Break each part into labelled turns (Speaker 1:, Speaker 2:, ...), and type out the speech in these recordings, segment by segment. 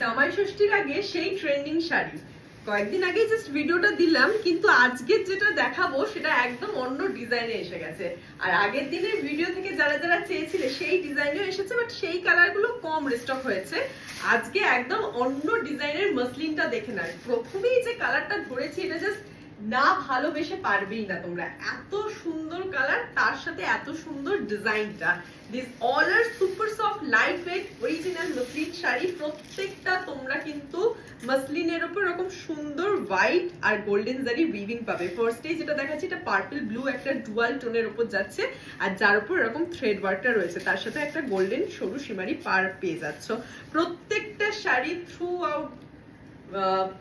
Speaker 1: জামাই ষষ্ঠীর আগে সেই ট্রেন্ডিং শাড়ি কয়েকদিন আগে জাস্ট ভিডিওটা দিলাম, কিন্তু আজকে যেটা দেখাবো সেটা একদম অন্য ডিজাইনে এসে গেছে। আর আগের দিনের ভিডিও থেকে যারা যারা চেয়েছিলে সেই ডিজাইনেও এসেছে, বাট সেই কালারগুলো কম রিস্টক হয়েছে। আজকে একদম অন্য ডিজাইনের মসলিনটা দেখে নাও। প্রথমেই যে কালারটা ধরেছি এটা জাস্ট না ভালোবেসে পারবেই না তোমরা। এত সুন্দর কালার, তার সাথে এত সুন্দর ডিজাইনটা। This all are super soft light weight original muslin sari. প্রত্যেকটা তোমরা কিন্তু মসলিনের উপর এরকম সুন্দর হোয়াইট আর গোল্ডেন জারি উইভিং পাবে। ফার্স্টে যেটা দেখাচ্ছি এটা পার্পল ব্লু একটা ডুয়াল টোনের উপর যাচ্ছে, আর যার উপর এরকম থ্রেড ওয়ার্কটা রয়েছে, তার সাথে একটা গোল্ডেন সরু সীমারি পার পেয়ে যাচ্ছ। প্রত্যেকটা শাড়ি থ্রু আউট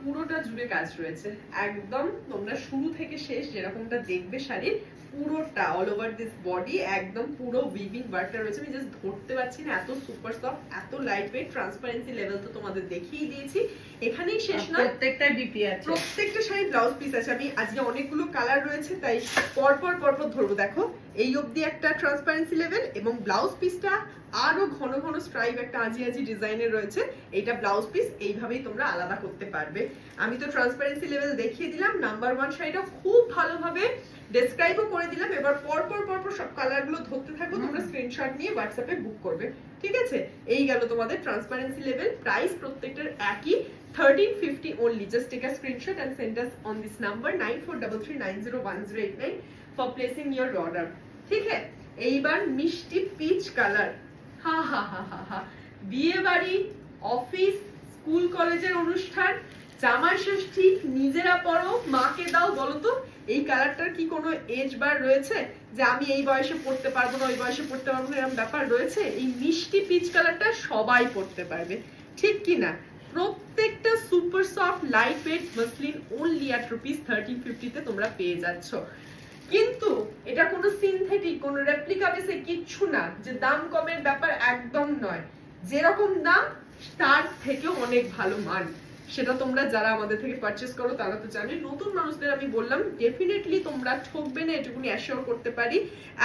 Speaker 1: পুরোটা জুড়ে কাজ রয়েছে। একদম তোমরা শুরু থেকে শেষ যেরকমটা দেখবে শাড়ির পুরোটা অল ওভার দিস বডি একদম পুরো উইভিং ওয়ার্কটা রয়েছে। আমি জাস্ট ধরতে পারছি না, এত সুপার সফট, এত লাইট ওয়েট। ট্রান্সপারেন্সি লেভেল তো তোমাদের দেখিয়ে দিয়েছি, এখানেই শেষ না।
Speaker 2: প্রত্যেকটা ডিপি আছে,
Speaker 1: প্রত্যেকটা শাড়ি ব্লাউজ পিস আছে। আমি আজকে অনেকগুলো কালার রয়েছে তাই পরপর ধরবো। দেখো এই অবধি একটা ট্রান্সপারেন্সি লেভেল, এবং ব্লাউজ পিসটা আরো ঘন ঘন স্ট্রাইপ একটা আজি ডিজাইনের রয়েছে। এইটা ব্লাউজ পিস, এইভাবেই তোমরা আলাদা করতে পারবে। আমি তো ট্রান্সপারেন্সি লেভেল দেখিয়ে দিলাম, নাম্বার 1 শাড়িটা খুব ভালোভাবে ডেসক্রাইবও করে দিলাম। এবার পরপর সব কালারগুলো ধরতে থাকবো, তোমরা স্ক্রিনশট নিয়ে হোয়াটসঅ্যাপে বুক করবে, ঠিক আছে? এই গেল তোমাদের ট্রান্সপারেন্সি লেভেল। প্রাইস প্রত্যেকটার একই, 1350 only. Just take a screenshot and send us on this number 9433901089 for placing your order. ঠিক আছে? এইবার মিষ্টি পিচ কালার। হা হা হা হা হা, বিয়ে বাড়ি, অফিস, স্কুল কলেজের অনুষ্ঠান, জামাই ষষ্ঠী, নিজেরা পরো, মাকে দাও, বলো তো এই কালারটার কি কোনো এজ বার রয়েছে যে আমি এই বয়সে পড়তে পারবো না, ওই বয়সে পড়তে পারবো না, এরকম ব্যাপার রয়েছে? এই মিষ্টি পিচ কালারটা সবাই পড়তে পারবে, ঠিক কি না? প্রত্যেকটা super soft light wait muslin only at ₹1350 তে তোমরা পেয়ে যাচ্ছ। কিন্তু এটা কোনো সিনথেটিক, কোনো রেপ্লিকা বেসে কিচ্ছু না যে দাম কমের ব্যাপার, একদম নয়। যেরকম দাম তার থেকেও অনেক ভালো মান। সেটা তোমরা যারা আমাদের থেকে পারচেজ করো তারা তো জানে। নতুন মানুষদের আমি বললাম ডেফিনেটলি তোমরা ঠকবে না, এটুকুনি অ্যাসিওর করতে পারি।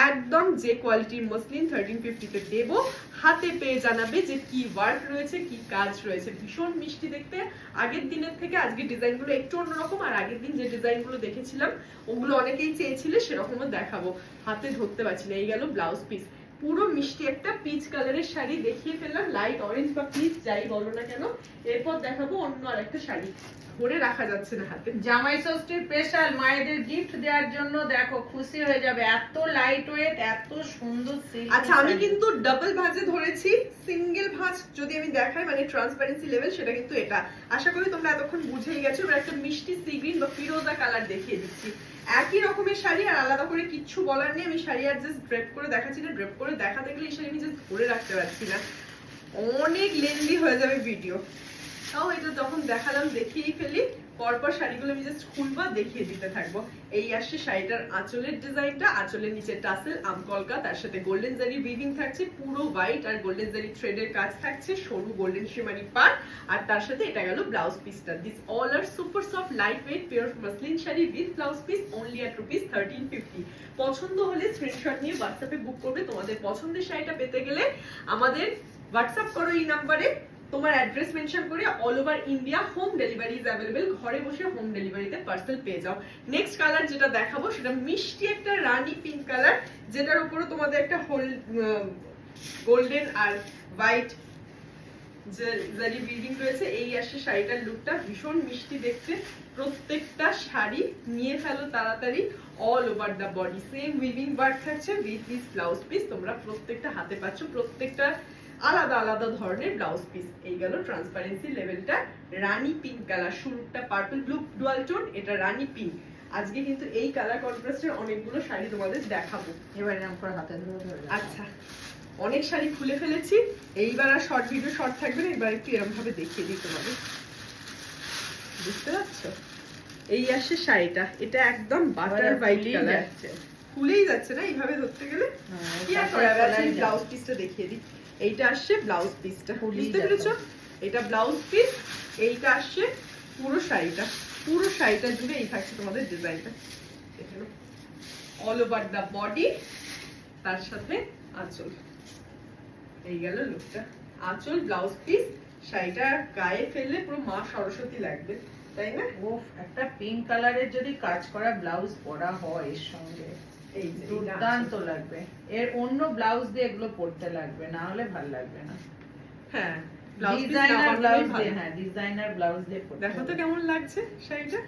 Speaker 1: একদম যে কোয়ালিটির মসলিন 1350 তে দেবো, হাতে পেয়ে জানাবে যে কি ওয়ার্ক রয়েছে, কি কাজ রয়েছে। ভীষণ মিষ্টি দেখতে। আগের দিনের থেকে আজকে ডিজাইনগুলো একটু অন্যরকম, আর আগের দিন যে ডিজাইনগুলো দেখেছিলাম ওগুলো অনেকেই চেয়েছিলে, সেরকমও দেখাবো। হাতে ধরতে পারছি না। এই গেল ব্লাউজ পিস, পুরো মিষ্টি একটা পিচ কালারের শাড়ি দেখিয়ে ফেললাম, লাইট অরেঞ্জ বা পিচ যাই বলো না কেন। এরপর দেখাবো অন্য আরেকটা শাড়ি, ধরে রাখা যাচ্ছে না হাতে।
Speaker 2: জামাই ষষ্ঠীর স্পেশাল মায়েদের গিফট দেওয়ার জন্য দেখো খুশি হয়ে যাবে, এত লাইট ওয়েট, এত সুন্দর সিল্ক।
Speaker 1: আচ্ছা আমি কিন্তু ডাবল ভাঁজে ধরেছি, সিঙ্গেল ভাঁজ যদি আমি দেখাই মানে ট্রান্সপারেন্সি লেভেল, সেটা কিন্তু এটা। আশা করি তোমরা এতক্ষণ বুঝেই গেছো। এবার একটা মিষ্টি সি গ্রিন বা ফিরোজা কালার দেখিয়ে দিচ্ছি। একই রকমের শাড়ি, আর আলাদা করে কিচ্ছু বলার নেই। আমি শাড়ি আর জাস্ট ড্রেপ করে দেখাচ্ছি না, ড্রেপ করে দেখাতে গেলে এই শাড়ি আমি জাস্ট ধরে রাখতে পারছি না, অনেক লেন্দি হয়ে যাবে ভিডিও। তাও এটা যখন দেখালাম দেখিয়েই ফেলি। পরপর শাড়িগুলো আমি জাস্ট খুলবা, দেখিয়ে দিতে থাকবো। এই আসছে শাড়িটার আঁচলের ডিজাইনটা। আঁচলের নিচে টাসেল আমকলকা, তার সাথে গোল্ডেন জারি উইভিং থাকছে, পুরো হোয়াইট আর গোল্ডেন জারি থ্রেডের কাজ থাকছে, সরু গোল্ডেন শিমারি পার, আর তার সাথে এটা গেল ব্লাউজ পিসটা। This all are super soft light weight pure muslin sari with blouse piece only at ₹1350। পছন্দ হলে স্ক্রিনশট নিয়ে হোয়াটসঅ্যাপে বুক করবে। তোমাদের পছন্দের শাড়িটা পেতে গেলে আমাদের হোয়াটসঅ্যাপ করো এই নাম্বারে, তোমার অ্যাড্রেস মেনশন করে all over India home delivery is available. ঘরে বসে হোম ডেলিভারিতে পার্সেল পেয়ে যাও। নেক্সট কালার যেটা দেখাবো সেটা মিষ্টি একটা রানী পিঙ্ক কালার, যেটার উপরে তোমাদের একটা গোল্ডেন আর হোয়াইট জারি উইভিং রয়েছে। এই আসছে শাড়িটার লুকটা, ভীষণ মিষ্টি দেখতে। প্রত্যেকটা শাড়ি নিয়ে ফেলো তাড়াতাড়ি। All over the body same weaving work থাকছে উইথ দিস ব্লাউজ পিস। তোমরা প্রত্যেকটা হাতে পাচ্ছ, প্রত্যেকটা আলাদা আলাদা ধরনের ব্লাউজ পিস। এই গেল ট্রান্সপারেন্সি লেভেলটা। রানী পিঙ্ক কালার, শুরুটা পার্পল ব্লু ডুয়াল টোন, এটা রানী পিঙ্ক। আজকে কিন্তু এই কালার কন্ট্রাস্টের অনেকগুলো শাড়ি তোমাদের দেখাবো।
Speaker 2: এবার এরকম করে হাতে ধরে
Speaker 1: আচ্ছা অনেক শাড়ি খুলে ফেলেছি, এইবার আর শর্ট ভিডিও শর্ট থাকবে না। এবার একটু এরকম ভাবে দেখিয়ে দিই তোমাদের, বুঝতে পারছো? এই আসছে শাড়িটা, এটা একদম বাটার হোয়াইট কালার, খুলেই যাচ্ছে না এইভাবে ধরতে গেলে। কি আর করা যাবে, ব্লাউজ পিসটা দেখিয়ে দিই। এইটা আসছে ব্লাউজ পিসটা, বুঝতে পেরেছো? এটা ব্লাউজ পিস, এইটা আসছে পুরো শাড়িটা। পুরো শাড়িটা জুড়ে এই থাকছে তোমাদের ডিজাইনটা। অল ওভার দা বডি, তার সাথে আঁচল। এই গেল লুকটা। আঁচল, ব্লাউজ পিস, শাড়িটা গায়ে ফেললে পুরো মা সরস্বতী লাগবে, তাই না?
Speaker 2: ও একটা পিঙ্ক কালারের যদি কাজ করা ব্লাউজ পরা হয় এর সঙ্গে,
Speaker 1: এই যে
Speaker 2: দুর্দান্ত লাগবে। এর অন্য ব্লাউজ দিয়ে এগুলো পরতে লাগবে, না হলে ভালো লাগবে না।
Speaker 1: হ্যাঁ,
Speaker 2: ডিজাইনার ব্লাউজ দিয়ে, হ্যাঁ ডিজাইনার ব্লাউজ দিয়ে পরতে
Speaker 1: দেখো তো
Speaker 2: হবে।
Speaker 1: কেমন লাগছে শাড়িটা।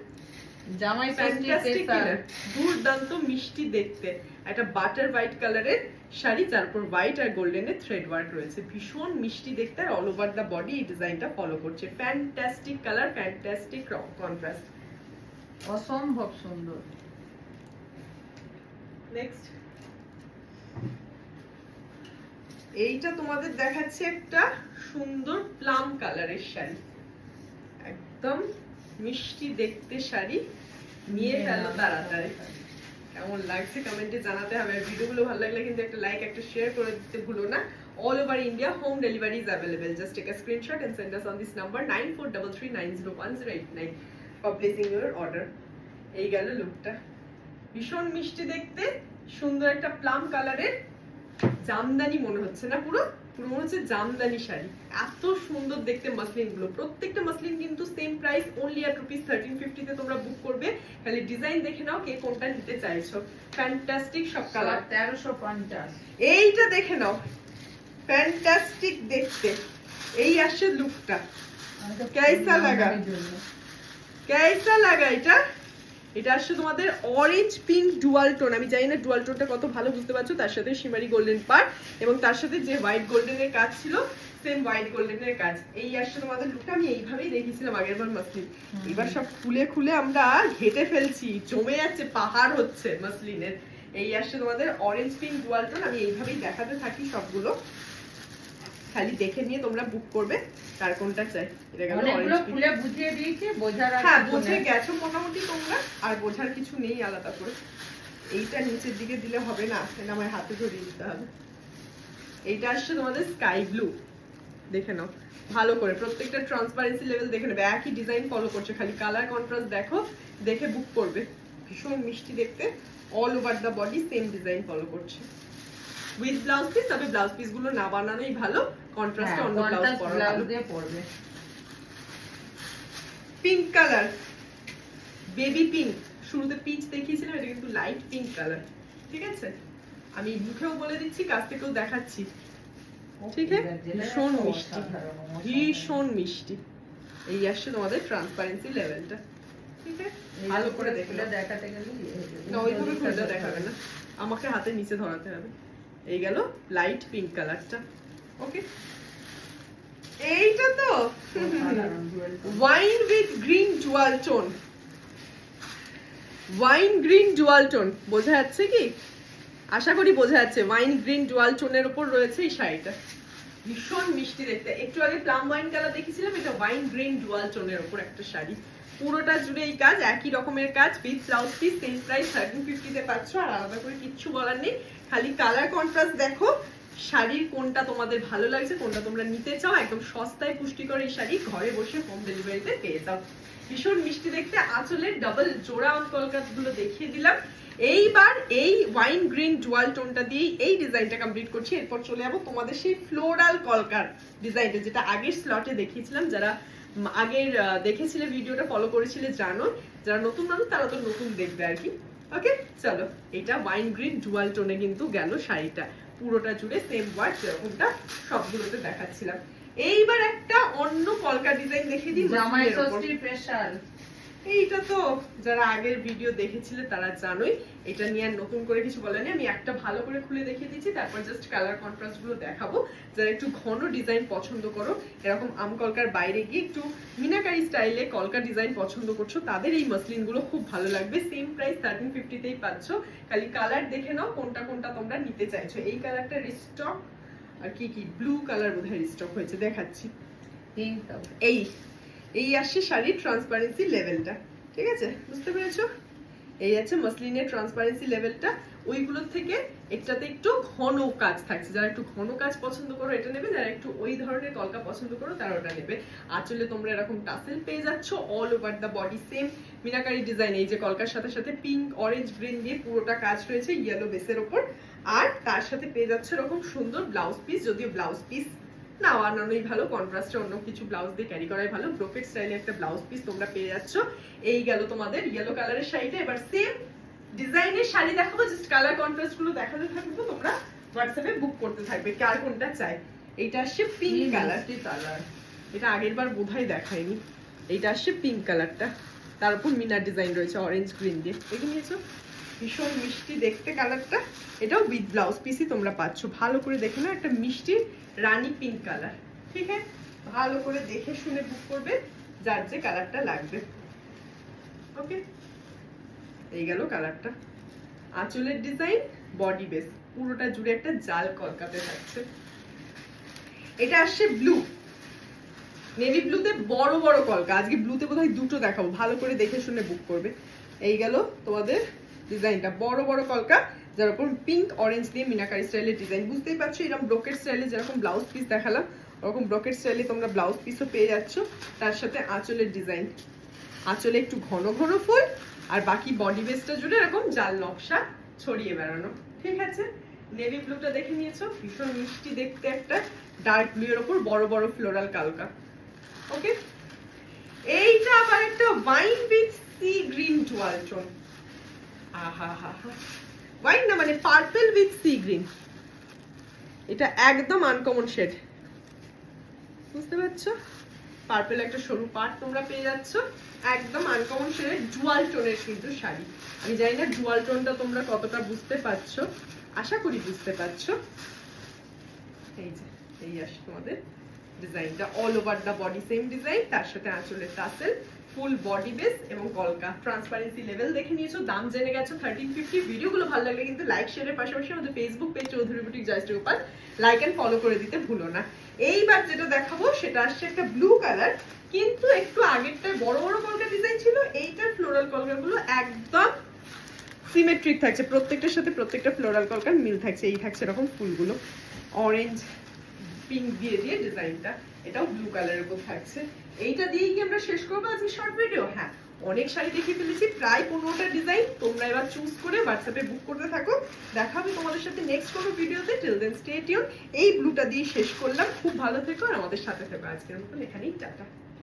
Speaker 2: জামাই ষষ্ঠী
Speaker 1: ফ্যান্টাস্টিক
Speaker 2: স্পেশাল।
Speaker 1: কালার, দুর্দান্ত মিষ্টি দেখতে, একটা বাটার হোয়াইট কালারের শাড়ি, তারপর হোয়াইট আর গোল্ডেনের থ্রেড ওয়ার্ক রয়েছে, ভীষণ মিষ্টি দেখতে, আর অল ওভার দা বডি এই ডিজাইনটা ফলো করছে। ফ্যান্টাস্টিক কালার, ফ্যান্টাস্টিক কন্ট্রাস্ট,
Speaker 2: অসম্ভব সুন্দর।
Speaker 1: নেক্সট এইটা তোমাদের দেখাচ্ছে একটা সুন্দর প্লাম কালারের শাড়ি, একদম মিষ্টি দেখতে শাড়ি, নিয়ে ফেলো তাড়াতাড়ি। কেমন লাগছে কমেন্টে জানাতে হবে, আর ভিডিওগুলো ভালো লাগলে কিন্তু একটা লাইক, একটা শেয়ার করে দিতে ভুলো না। All over India, home delivery is available. Just take a screenshot and send us on this number 9433901089 for placing your order. এই গেল লুকটা, ভীষণ মিষ্টি দেখতে, সুন্দর একটা প্লাম কালারের, জামদানি মনে হচ্ছে না, পুরো পুরো মনে হচ্ছে জামদানি শাড়ি, এত সুন্দর দেখতে মাসলিন গুলো। প্রত্যেকটা মাসলিন কিন্তু সেম প্রাইস, অনলি at ₹1350 তে তোমরা বুক করবে। খালি ডিজাইন দেখে নাও কে কোনটা নিতে চাইছো। ফ্যান্টাস্টিক সব কালার,
Speaker 2: 1350।
Speaker 1: এইটা দেখে নাও, ফ্যান্টাস্টিক দেখতে। এই আসছে লুকটা, कैसा लगा? कैसा लगा এটা? এটা আসছে তোমাদের অরেঞ্জ পিঙ্ক ডুয়াল টোন। আমি জানি না ডুয়াল টোনটা কত ভালো বুঝতে পারছো, তার সাথে শিমারি গোল্ডেন পার, এবং তার সাথে যে হোয়াইট গোল্ডেনের কাজ ছিল সেম হোয়াইট গোল্ডেনের কাজ। এই আসছে তোমাদের লুকটা, আমি এইভাবেই দেখিয়েছিলাম আগের বার মাসলিন, এবার সব খুলে খুলে আমরা ঘেটে ফেলছি, জমে যাচ্ছে, পাহাড় হচ্ছে মাসলিনের। এই আসছে তোমাদের অরেঞ্জ পিঙ্ক ডুয়াল টোন, আমি এইভাবেই দেখাতে থাকি সবগুলো, খালি দেখে নিয়ে তোমরা বুক করবে কার কোনটা চাই। এটা গেল
Speaker 2: অনেকগুলো
Speaker 1: অরেঞ্জ পিঙ্ক।
Speaker 2: খুলে বুঝিয়ে দিয়েছি, বোঝার আর
Speaker 1: হ্যাঁ,
Speaker 2: কিছু
Speaker 1: বুঝে
Speaker 2: নেই।
Speaker 1: গেছো মোটামুটি তোমরা, আর বোঝার কিছু নেই আলাদা করে। এইটা নিচের দিকে দিলে হবে না, এটা আমার হাতে ধরিয়ে দিতে হবে। এইটা আসছে তোমাদের স্কাই ব্লু, দেখে নাও ভালো করে, প্রত্যেকটা ট্রান্সপারেন্সি লেভেল দেখে নেবে, একই ডিজাইন ফলো করছে, খালি কালার কন্ট্রাস্ট দেখো, দেখে বুক করবে। ভীষণ মিষ্টি দেখতে, all over the body same design follow করছে উইথ ব্লাউজ পিস। তবে ব্লাউজ পিস গুলো না বানানোই ভালো, কন্ট্রাস্টে অন্য ব্লাউজ পরা
Speaker 2: ব্লাউজ
Speaker 1: ভালো।
Speaker 2: দিয়ে পরবে।
Speaker 1: পিঙ্ক কালার, বেবি পিঙ্ক, শুরুতে পিচ দেখিয়েছিলাম, এটা কিন্তু লাইট পিঙ্ক কালার, ঠিক আছে? আমি মুখেও বলে দিচ্ছি, কাছ থেকেও দেখাচ্ছি, ঠিক আছে? ভীষণ মিষ্টি, ভীষণ মিষ্টি। এই আসছে তোমাদের ট্রান্সপারেন্সি লেভেলটা, ঠিক আছে? ভালো করে দেখে নাও।
Speaker 2: দেখাতে গেলে
Speaker 1: না, ওইভাবে খুলে দেখাবে না, আমাকে হাতে নিচে ধরাতে হবে। এই গেল লাইট পিঙ্ক কালারটা, ওকে? এইটা তো wine with green jewel tone, wine green jewel tone, বোঝা যাচ্ছে কি? আশা করি বোঝা যাচ্ছে। ওয়াইন গ্রিন জুয়াল টোনের উপর রয়েছে এই শাড়িটা, ভীষণ মিষ্টি দেখতে। একটু আগে প্লাম ওয়াইন কালার দেখেছিলাম, এটা ওয়াইন গ্রিন জুয়াল টোনের উপর একটা শাড়ি, পুরোটা জুড়ে এই কাজ, একই রকমের কাজ, with blouse piece, same price 1350 তে পাচ্ছ। আর আলাদা করে কিচ্ছু বলার নেই, খালি কালার কন্ট্রাস্ট দেখো, শাড়ির কোনটা তোমাদের ভালো লাগছে, কোনটা তোমরা নিতে চাও, একদম সস্তায় পুষ্টিকর এই শাড়ি ঘরে বসে হোম ডেলিভারিতে পেয়ে যাও। ভীষণ মিষ্টি দেখতে, আঁচলের ডাবল জোড়া কলকাত গুলো দেখিয়ে দিলাম। এইবার এই ওয়াইন গ্রিন জুয়াল টোনটা দিয়ে এই ডিজাইনটা কমপ্লিট করছি। এরপর চলে যাবো তোমাদের সেই ফ্লোরাল কলকার ডিজাইনটা, যেটা আগের স্লটে দেখিয়েছিলাম। যারা আগের দেখেছিলে ভিডিওটা, ফলো করেছিলে জানো, যারা নতুন মানুষ তারা তো নতুন দেখবে আর কি। ওকে, চলো, এটা ওয়াইন গ্রিন জুয়াল টোনে কিন্তু গেল শাড়িটা, পুরোটা জুড়ে সেম ওয়ার্ক, যেরকমটা সবগুলোতে দেখাচ্ছিলাম। এইবার একটা অন্য কলকা ডিজাইন দেখিয়ে দিই,
Speaker 2: জামাই ষষ্ঠী স্পেশাল।
Speaker 1: এইটা তো যারা আগের ভিডিও দেখেছিলে তারা জানোই, এটা নিয়ে আর নতুন করে কিছু বলা নেই। আমি একটা ভালো করে খুলে দেখিয়ে দিচ্ছি, তারপর জাস্ট কালার কন্ট্রাস্ট গুলো দেখাবো। যারা একটু ঘন ডিজাইন পছন্দ করো, এরকম আম কলকার বাইরে গিয়ে একটু মিনাকারি স্টাইলে কলকা ডিজাইন পছন্দ করছো, তাদের এই মাসলিন গুলো খুব ভালো লাগবে। সেম প্রাইস 1350 তেই পাচ্ছ। খালি কালার দেখে নাও কোনটা কোনটা তোমরা নিতে চাইছো। এই কালারটা রিস্টক, আর কি কি ব্লু কালার বোধহয় রিস্টক হয়েছে, দেখাচ্ছি। এই এই আসছে শাড়ির ট্রান্সপারেন্সি লেভেলটা, ঠিক আছে? বুঝতে পেরেছো? এই আছে মাসলিনের ট্রান্সপারেন্সি লেভেলটা। ওইগুলোর থেকে একটাতে একটু ঘন কাজ থাকছে, যারা একটু ঘন কাজ পছন্দ করো এটা নেবে, যারা একটু ওই ধরনের কলকা পছন্দ করো তারা ওটা নেবে। আঁচলে তোমরা এরকম টাসেল পেয়ে যাচ্ছ, all over the body same meenakari design. এই যে কলকার সাথে সাথে পিঙ্ক অরেঞ্জ গ্রিন দিয়ে পুরোটা কাজ রয়েছে ইয়েলো বেসের ওপর, আর তার সাথে পেয়ে যাচ্ছে এরকম সুন্দর ব্লাউজ পিস, যদিও ব্লাউজ পিস না আনানোই ভালো, কন্ট্রাস্টে অন্য কিছু ব্লাউজ দিয়ে ক্যারি করাই ভালো। ব্রোকেট স্টাইলে একটা ব্লাউজ পিস তোমরা পেয়ে যাচ্ছ। এই গেল তোমাদের ইয়েলো কালারের শাড়িটা। এবার সেম ডিজাইনের শাড়ি দেখাবো, জাস্ট কালার কন্ট্রাস্ট গুলো দেখাতে থাকবো, তোমরা হোয়াটসঅ্যাপে বুক করতে থাকবে কার কোনটা চাই। এইটা আসছে পিঙ্ক কালার, এটা আগের বার বোধহয় দেখায়নি। এইটা আসছে পিঙ্ক কালারটা, তার উপর মিনার ডিজাইন রয়েছে অরেঞ্জ গ্রিন দিয়ে, দেখে নিয়েছো? ভীষণ মিষ্টি দেখতে কালারটা। এটাও উইথ ব্লাউজ পিসই তোমরা পাচ্ছ। ভালো করে দেখে না, একটা মিষ্টি রানী পিঙ্ক কালার। ঠিক আছে, ভালো করে দেখে শুনে বুক করবে যার যে কালারটা লাগবে। ওকে, এই গেল কালারটা। আঁচলের ডিজাইন, বডি বেস পুরোটা জুড়ে একটা জাল কলকাতে থাকছে। এটা আসছে ব্লু, নেভি ব্লুতে বড় বড় কলকা। আজকে ব্লুতে বোধহয় দুটো দেখাবো, ভালো করে দেখে শুনে বুক করবে। এই গেল তোমাদের ডিজাইনটা, বড় বড় কলকা, যার উপর পিঙ্ক অরেঞ্জ দিয়ে মিনাকারি স্টাইলের ডিজাইন। বুঝতেই পারছো, এরকম ব্রোকেট স্টাইলে যেরকম ব্লাউজ পিস দেখালাম, ওরকম ব্রোকেট স্টাইলে তোমরা ব্লাউজ পিসও পেয়ে যাচ্ছ। তার সাথে আঁচলের ডিজাইন, আঁচলে একটু ঘন ঘন ফুল, আর বাকি বডি বেসটা জুড়ে এরকম জাল নকশা ছড়িয়ে বেড়ানো। ঠিক আছে, নেভি ব্লুটা দেখে নিয়েছো, ভীষণ মিষ্টি দেখতে একটা ডার্ক ব্লু এর উপর বড় বড় ফ্লোরাল কালকা। ওকে, এইটা আবার একটা wine with sea green dual tone. আহা হা হা, ওয়াইন না মানে পার্পল উইথ সি গ্রিন। এটা একদম আনকমন শেড, বুঝতে পারছো? পার্পল একটা সরু পার্ট তোমরা পেয়ে যাচ্ছ, একদম আনকমন শেডের ডুয়াল টোনের কিন্তু শাড়ি। আমি জানি না ডুয়াল টোনটা তোমরা কতটা বুঝতে পারছো, আশা করি বুঝতে পারছো। এই যে এই আসে তোমাদের ডিজাইনটা, all over the body same design, তার সাথে আঁচলের টাসেল, ফুল বডি বেস এবং কলকা। ট্রান্সপারেন্সি লেভেল দেখে নিয়েছো, দাম জেনে গেছো 1350। ভিডিওগুলো ভালো লাগলে কিন্তু লাইক শেয়ারের পাশাপাশি আমাদের Facebook page Chowdhury boutique Joyshree Gopal like and follow করে দিতে ভুলো না। এইবার যেটা দেখাবো সেটা আসছে একটা ব্লু কালার, কিন্তু একটু আগেরটায় বড় বড় কলকা ডিজাইন ছিল, এইটার ফ্লোরাল কলকাগুলো একদম সিমেট্রিক থাকছে, প্রত্যেকটার সাথে প্রত্যেকটা ফ্লোরাল কলকার মিল থাকছে। এই থাকছে এরকম ফুলগুলো অরেঞ্জ পিঙ্ক দিয়ে দিয়ে ডিজাইনটা, এটাও ব্লু কালারের উপর থাকছে। এইটা দিয়েই কি আমরা শেষ করবো আজকে শর্ট ভিডিও? হ্যাঁ, অনেক শাড়ি দেখিয়ে ফেলেছি, প্রায় 15টা ডিজাইন। তোমরা এবার চুজ করে হোয়াটসঅ্যাপে বুক করতে থাকো। দেখা হবে তোমাদের সাথে নেক্সট কোনো ভিডিওতে। Till then stay tune. এই ব্লুটা দিয়ে শেষ করলাম। খুব ভালো থেকো আর আমাদের সাথে থেকো। আজকের মতন এখানেই টাটা।